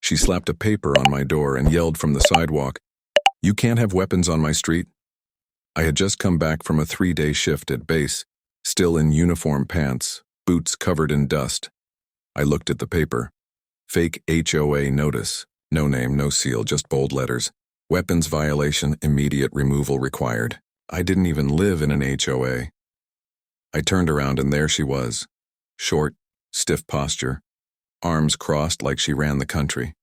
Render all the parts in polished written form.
She slapped a paper on my door and yelled from the sidewalk, "You can't have weapons on my street." I had just come back from a 3-day shift at base, still in uniform pants, boots covered in dust. I looked at the paper. Fake HOA notice. No name, no seal, just bold letters. Weapons violation, immediate removal required. I didn't even live in an HOA. I turned around and there she was. Short, stiff posture, arms crossed like she ran the country.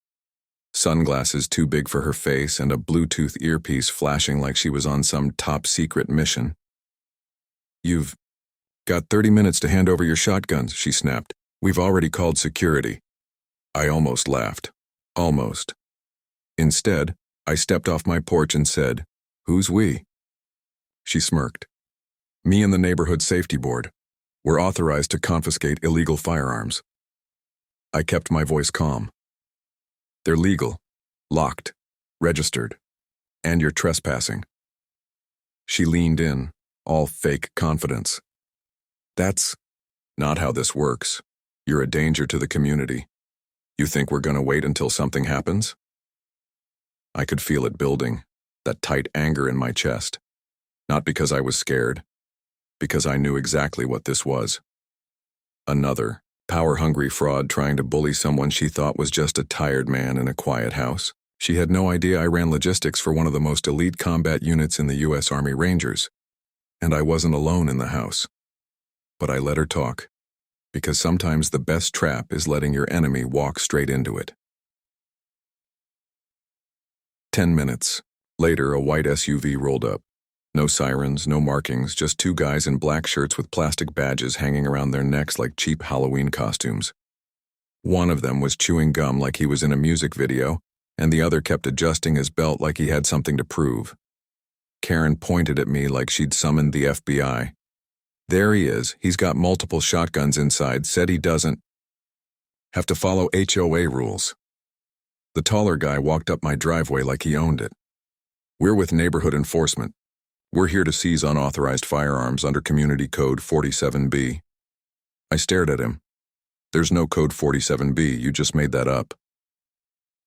Sunglasses too big for her face and a Bluetooth earpiece flashing like she was on some top-secret mission. "You've got 30 minutes to hand over your shotguns," she snapped. "We've already called security." I almost laughed. Almost. Instead, I stepped off my porch and said, "Who's we?" She smirked. "Me and the neighborhood safety board. We're authorized to confiscate illegal firearms." I kept my voice calm. "They're legal, locked, registered, and you're trespassing." She leaned in, all fake confidence. "That's not how this works. You're a danger to the community. You think we're gonna wait until something happens?" I could feel it building, that tight anger in my chest. Not because I was scared, because I knew exactly what this was. Another power-hungry fraud trying to bully someone she thought was just a tired man in a quiet house. She had no idea I ran logistics for one of the most elite combat units in the U.S. Army Rangers, and I wasn't alone in the house. But I let her talk, because sometimes the best trap is letting your enemy walk straight into it. 10 minutes. Later, a white SUV rolled up. No sirens, no markings, just 2 guys in black shirts with plastic badges hanging around their necks like cheap Halloween costumes. One of them was chewing gum like he was in a music video, and the other kept adjusting his belt like he had something to prove. Karen pointed at me like she'd summoned the FBI. "There he is, he's got multiple shotguns inside, said he doesn't have to follow HOA rules." The taller guy walked up my driveway like he owned it. "We're with neighborhood enforcement. We're here to seize unauthorized firearms under Community Code 47B. I stared at him. "There's no Code 47B, you just made that up."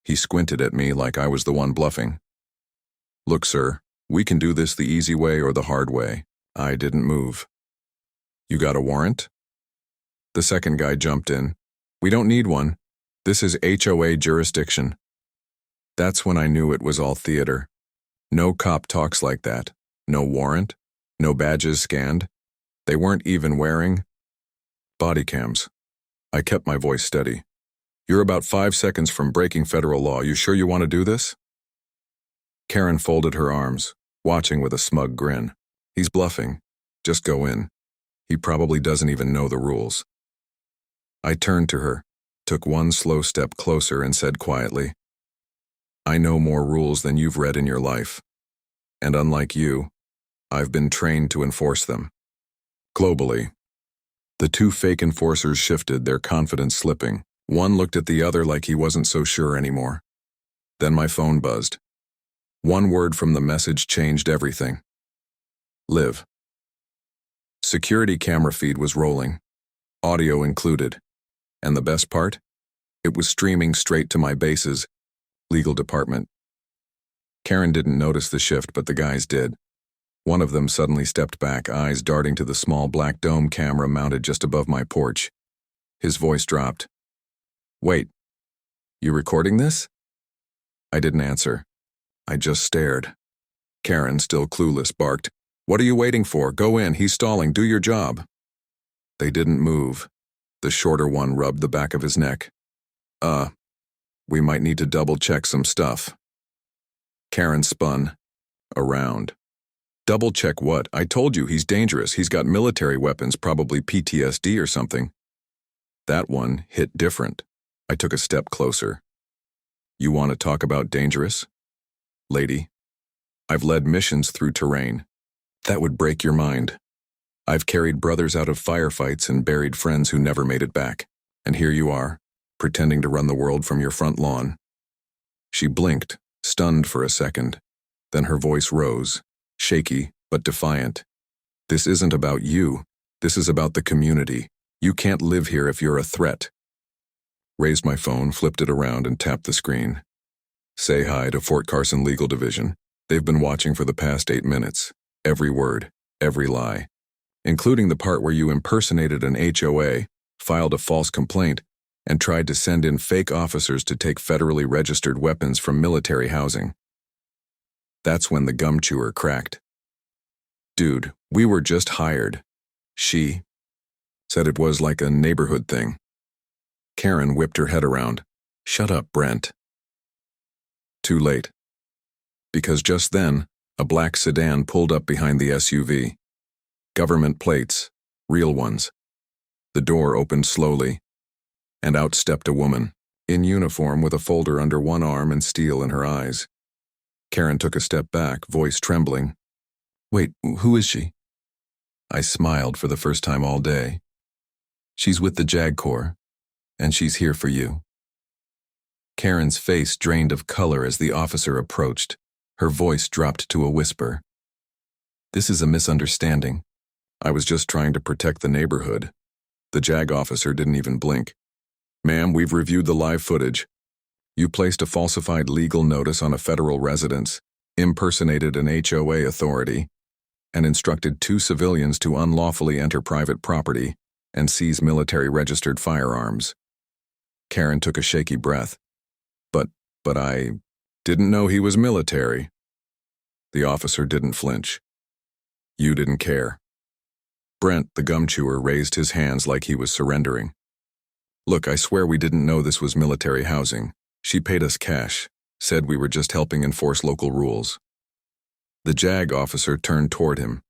He squinted at me like I was the one bluffing. "Look, sir, we can do this the easy way or the hard way." I didn't move. "You got a warrant?" The second guy jumped in. "We don't need one. This is HOA jurisdiction." That's when I knew it was all theater. No cop talks like that. No warrant, no badges scanned. They weren't even wearing body cams. I kept my voice steady. "You're about 5 seconds from breaking federal law. You sure you want to do this?" Karen folded her arms, watching with a smug grin. "He's bluffing. Just go in. He probably doesn't even know the rules." I turned to her, took one slow step closer and said quietly, "I know more rules than you've read in your life. And unlike you, I've been trained to enforce them. Globally." The 2 fake enforcers shifted, their confidence slipping. One looked at the other like he wasn't so sure anymore. Then my phone buzzed. One word from the message changed everything. "Live." Security camera feed was rolling, audio included. And the best part? It was streaming straight to my base's legal department. Karen didn't notice the shift, but the guys did. One of them suddenly stepped back, eyes darting to the small black dome camera mounted just above my porch. His voice dropped. "Wait, you recording this?" I didn't answer. I just stared. Karen, still clueless, barked, "What are you waiting for? Go in, he's stalling, do your job." They didn't move. The shorter one rubbed the back of his neck. We might need to double-check some stuff." Karen spun around. "Double-check what? I told you he's dangerous. He's got military weapons, probably PTSD or something." That one hit different. I took a step closer. "You want to talk about dangerous? Lady, I've led missions through terrain. That would break your mind. I've carried brothers out of firefights and buried friends who never made it back. And here you are, pretending to run the world from your front lawn." She blinked, stunned for a second. Then her voice rose, shaky but defiant. "This isn't about you. This is about the community. You can't live here if you're a threat." Raised my phone, flipped it around, and tapped the screen. Say hi to Fort Carson Legal Division. They've been watching for the past 8 minutes. Every word, every lie. Including the part where you impersonated an HOA, filed a false complaint, and tried to send in fake officers to take federally registered weapons from military housing. That's when the gum chewer cracked. Dude, we were just hired. She said it was like a neighborhood thing. Karen whipped her head around. Shut up, Brent. Too late. Because just then, a black sedan pulled up behind the SUV. Government plates, real ones. The door opened slowly, and out stepped a woman, in uniform with a folder under one arm and steel in her eyes. Karen took a step back, voice trembling. Wait, who is she? I smiled for the first time all day. She's with the JAG Corps, and she's here for you. Karen's face drained of color as the officer approached. Her voice dropped to a whisper. This is a misunderstanding. I was just trying to protect the neighborhood. The JAG officer didn't even blink. Ma'am, we've reviewed the live footage. You placed a falsified legal notice on a federal residence, impersonated an HOA authority, and instructed 2 civilians to unlawfully enter private property and seize military-registered firearms. Karen took a shaky breath. But I didn't know he was military. The officer didn't flinch. You didn't care. Brent, the gum chewer, raised his hands like he was surrendering. Look, I swear we didn't know this was military housing. She paid us cash, said we were just helping enforce local rules. The JAG officer turned toward him.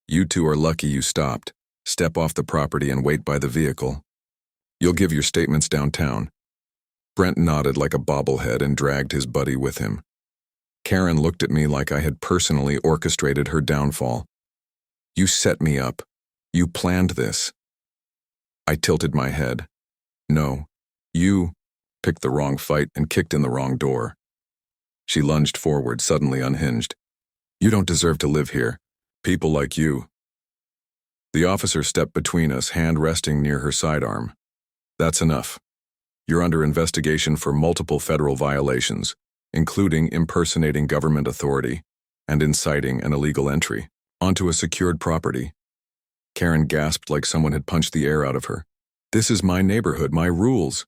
You 2 are lucky you stopped. Step off the property and wait by the vehicle. You'll give your statements downtown. Brent nodded like a bobblehead and dragged his buddy with him. Karen looked at me like I had personally orchestrated her downfall. You set me up. You planned this. I tilted my head. No, you picked the wrong fight and kicked in the wrong door. She lunged forward, suddenly unhinged. You don't deserve to live here. People like you. The officer stepped between us, hand resting near her sidearm. That's enough. You're under investigation for multiple federal violations, including impersonating government authority and inciting an illegal entry onto a secured property. Karen gasped like someone had punched the air out of her. This is my neighborhood, my rules.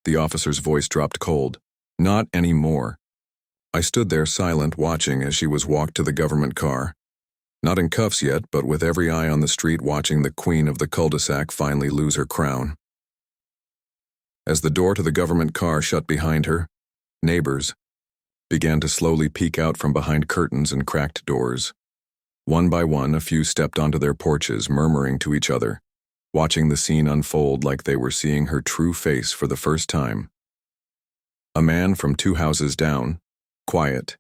The officer's voice dropped cold. Not anymore. I stood there silent, watching as she was walked to the government car. Not in cuffs yet, but with every eye on the street watching the queen of the cul-de-sac finally lose her crown. As the door to the government car shut behind her, neighbors began to slowly peek out from behind curtains and cracked doors. One by one, a few stepped onto their porches, murmuring to each other, watching the scene unfold like they were seeing her true face for the first time. A man from 2 houses down, quiet,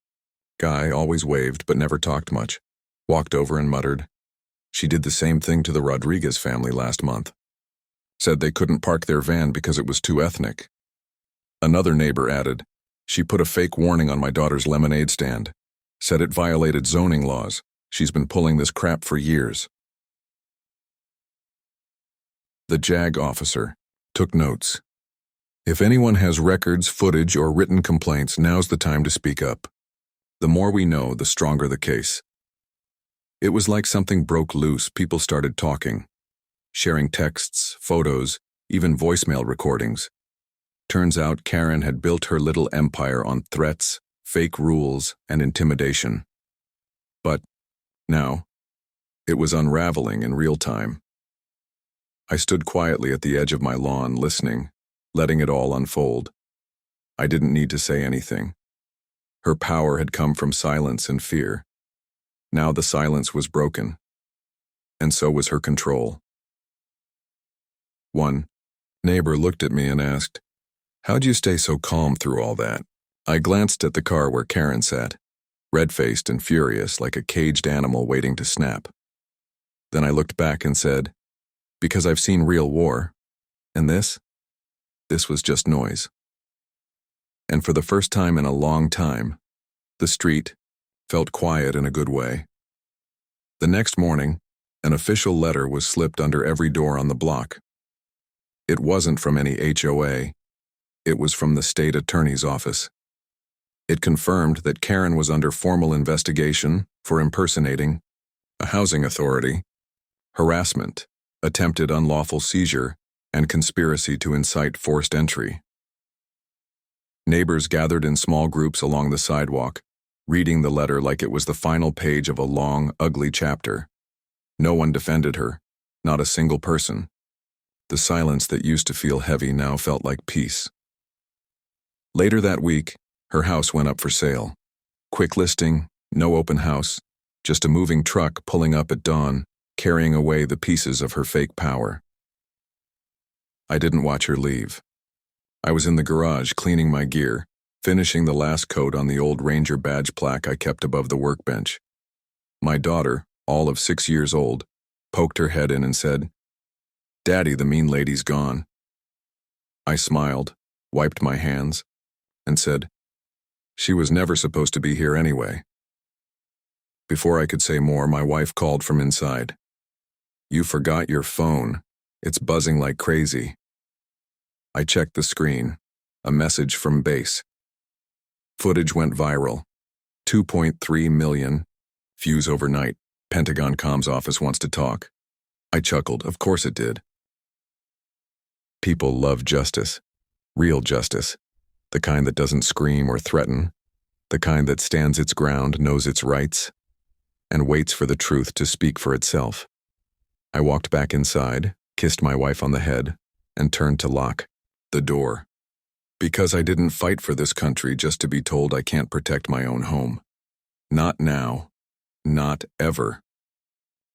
guy always waved but never talked much, walked over and muttered, "She did the same thing to the Rodriguez family last month. Said they couldn't park their van because it was too ethnic." Another neighbor added, "She put a fake warning on my daughter's lemonade stand. Said it violated zoning laws. She's been pulling this crap for years." The JAG officer took notes. If anyone has records, footage, or written complaints, now's the time to speak up. The more we know, the stronger the case. It was like something broke loose. People started talking, sharing texts, photos, even voicemail recordings. Turns out Karen had built her little empire on threats, fake rules, and intimidation. But now, it was unraveling in real time. I stood quietly at the edge of my lawn, listening, letting it all unfold. I didn't need to say anything. Her power had come from silence and fear. Now the silence was broken, and so was her control. One neighbor looked at me and asked, "How'd you stay so calm through all that?" I glanced at the car where Karen sat, red-faced and furious like a caged animal waiting to snap. Then I looked back and said, "Because I've seen real war, and this was just noise." And for the first time in a long time, the street felt quiet in a good way. The next morning, an official letter was slipped under every door on the block. It wasn't from any HOA, It was from the state attorney's office. It confirmed that Karen was under formal investigation for impersonating a housing authority, harassment, attempted unlawful seizure, and conspiracy to incite forced entry. Neighbors gathered in small groups along the sidewalk, reading the letter like it was the final page of a long, ugly chapter. No one defended her, not a single person. The silence that used to feel heavy now felt like peace. Later that week, her house went up for sale. Quick listing, no open house, just a moving truck pulling up at dawn, carrying away the pieces of her fake power. I didn't watch her leave. I was in the garage cleaning my gear, finishing the last coat on the old Ranger badge plaque I kept above the workbench. My daughter, all of 6 years old, poked her head in and said, "Daddy, the mean lady's gone." I smiled, wiped my hands, and said, "She was never supposed to be here anyway." Before I could say more, my wife called from inside. "You forgot your phone. It's buzzing like crazy." I checked the screen. A message from base. Footage went viral. 2.3 million. Views overnight. Pentagon comms office wants to talk. I chuckled. Of course it did. People love justice. Real justice. The kind that doesn't scream or threaten. The kind that stands its ground, knows its rights, and waits for the truth to speak for itself. I walked back inside, kissed my wife on the head, and turned to lock the door. Because I didn't fight for this country just to be told I can't protect my own home. Not now. Not ever.